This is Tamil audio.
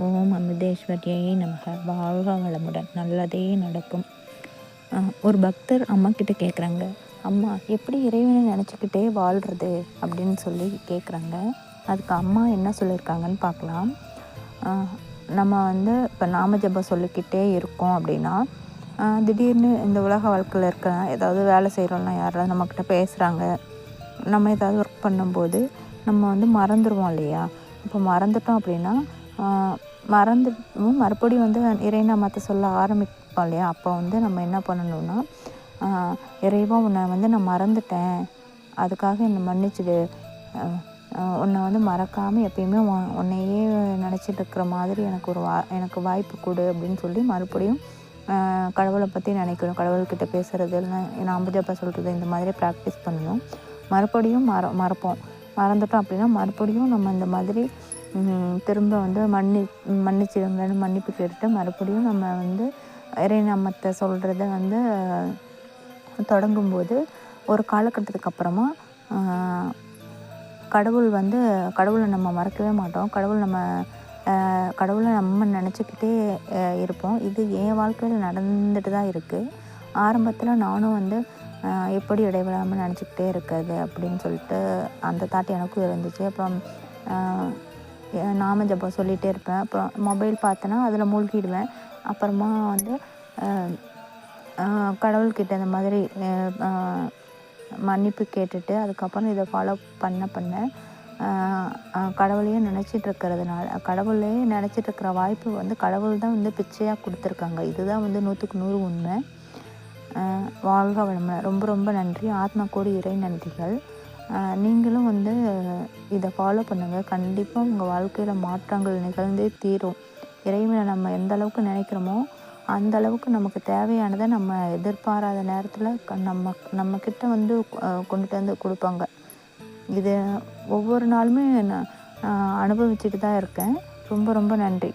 ஓம் அமிர்தேஸ்வரியை நமக. வாழ்க வளமுடன், நல்லதே நடக்கும். ஒரு பக்தர் அம்மா கிட்ட கேட்குறாங்க, அம்மா எப்படி இறைவனை நினச்சிக்கிட்டே வாழ்கிறது அப்படின்னு சொல்லி கேட்குறாங்க. அதுக்கு அம்மா என்ன சொல்லியிருக்காங்கன்னு பார்க்கலாம். நம்ம வந்து இப்போ நாம ஜபம் சொல்லிக்கிட்டே இருக்கோம் அப்படின்னா, திடீர்னு இந்த உலக வாழ்க்கையில் இருக்க ஏதாவது வேலை செய்கிறோம்னா யாராவது நம்மக்கிட்ட பேசுகிறாங்க, நம்ம ஏதாவது ஒர்க் பண்ணும்போது நம்ம வந்து மறந்துடுவோம் இல்லையா? இப்போ மறந்துட்டோம் அப்படின்னா மறந்துட்டும் மறுபடியும் வந்து இறைநாமத்தை சொல்ல ஆரம்பிப்போம் இல்லையா? அப்போ வந்து நம்ம என்ன பண்ணணும்னா, இறைவா உன்னை வந்து நான் மறந்துட்டேன், அதுக்காக என்னை மன்னிச்சிடு, உன்னை வந்து மறக்காமல் எப்பயுமே உன்னையே நினச்சிட்டு இருக்கிற மாதிரி எனக்கு வாய்ப்பு கொடு அப்படின்னு சொல்லி மறுபடியும் கடவுளை பற்றி நினைக்கணும். கடவுள்கிட்ட பேசுகிறது, நாம ஜெபம் சொல்கிறது, இந்த மாதிரி ப்ராக்டிஸ் பண்ணணும். மறுபடியும் மறப்போம். மறந்துட்டோம் அப்படின்னா மறுபடியும் நம்ம இந்த மாதிரி திரும்ப வந்து மன்னிச்சிடுங்கன்னு மன்னிப்பு கேட்டுட்டு மறுபடியும் நம்ம வந்து இறைநாமத்தை சொல்கிறத வந்து தொடங்கும்போது ஒரு காலகட்டத்துக்கு அப்புறமா கடவுளை நம்ம மறக்கவே மாட்டோம். கடவுளை நம்ம நினச்சிக்கிட்டே இருப்போம். இது என் வாழ்க்கையில் நடந்துட்டு தான் இருக்குது. ஆரம்பத்தில் நானும் வந்து எப்படி இடைவிடாமல் நினச்சிக்கிட்டே இருக்கிறது அப்படின்னு சொல்லிட்டு அந்த தாட் எனக்கும் இருந்துச்சு. அப்புறம் நாம ஜபம் சொல்லிகிட்டே இருப்பேன். அப்புறம் மொபைல் பார்த்தேன்னா அதில் மூழ்கிடுவேன். அப்புறமா வந்து கடவுள்கிட்ட இந்த மாதிரி மன்னிப்பு கேட்டுட்டு அதுக்கப்புறம் இதை ஃபாலோ பண்ண கடவுளையே கடவுளையே நினச்சிட்ருக்கிற வாய்ப்பு வந்து கடவுள் தான் வந்து பிச்சையாக கொடுத்துருக்காங்க. இதுதான் வந்து 100க்கு 100 உண்மை. வாழ்க வளமுடன். ரொம்ப ரொம்ப நன்றி. ஆத்மா கோடி இறை நன்றிகள். நீங்களும் வந்து இதை ஃபாலோ பண்ணுங்கள். கண்டிப்பாக உங்கள் வாழ்க்கையில் மாற்றங்கள் நிகழ்ந்தே தீரும். இறைவனை நம்ம எந்த அளவுக்கு நினைக்கிறோமோ அந்த அளவுக்கு நமக்கு தேவையானதை நம்ம எதிர்பாராத நேரத்தில் நம்மக்கிட்ட வந்து கொண்டுட்டு வந்து கொடுப்பாங்க. இது ஒவ்வொரு நாளுமே நான் அனுபவிச்சுட்டு தான் இருக்கேன். ரொம்ப ரொம்ப நன்றி.